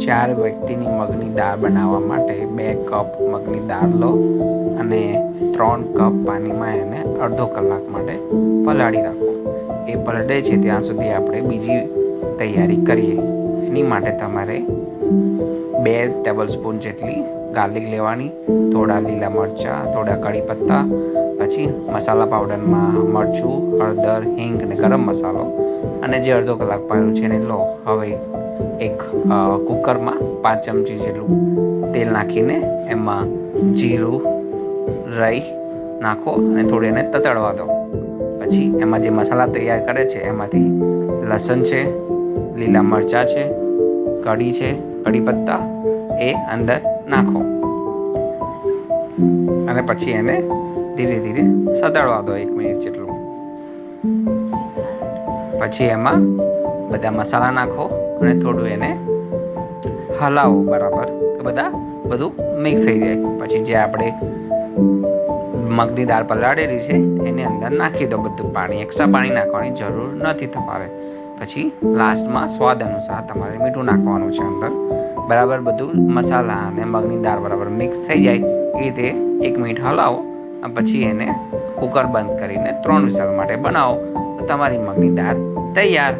4 વ્યક્તિની મગની દાળ બનાવવા માટે 2 કપ મગની દાળ લો અને 3 કપ પાણીમાં એને અડધો કલાક માટે પલાળી રાખો. એ પલળે છે ત્યાં સુધી આપણે બીજી તૈયારી કરીએ. એની માટે તમારે 2 ટેબલસ્પૂન જેટલી ગાર્લિક લેવાની, થોડા લીલા મરચાં, થોડા કઢી પત્તા, પછી મસાલા પાવડરમાં મરચું, હળદર, હિંગ અને ગરમ મસાલો, અને જે અડધો કલાક પાડ્યું છે એને લો. હવે એક કુકરમાં 5 ચમચી જેટલું તેલ નાખીને એમાં જીરું, રાઈ નાખો અને થોડી એને તતડવા દો. પછી એમાં જે મસાલા તૈયાર કરે છે એમાંથી લસણ છે, લીલા મરચાં છે, કઢી છે, કઢી પત્તા એ અંદર નાખો અને પછી એને ધીરે ધીરે સતળવા દો 1 મિનિટ જેટલું. પછી એમાં બધા મસાલા નાખો અને થોડું એને હલાવો બરાબર કે બધું મિક્સ થઈ જાય. પછી જે આપણે મગની દાળ પલાળેલી છે એની અંદર નાખી દો બધું પાણી. એક્સ્ટ્રા પાણી નાખવાની જરૂર નથી તમારે. પછી લાસ્ટમાં સ્વાદ અનુસાર તમારે મીઠું નાખવાનું છે અંદર. બરાબર બધું મસાલા અને મગની દાળ બરાબર મિક્સ થઈ જાય એ રીતે 1 મિનિટ હલાવો. પછી એને કુકર બંધ કરીને 3 વિસલ માટે બનાવો તો તમારી મગની દાળ તૈયાર.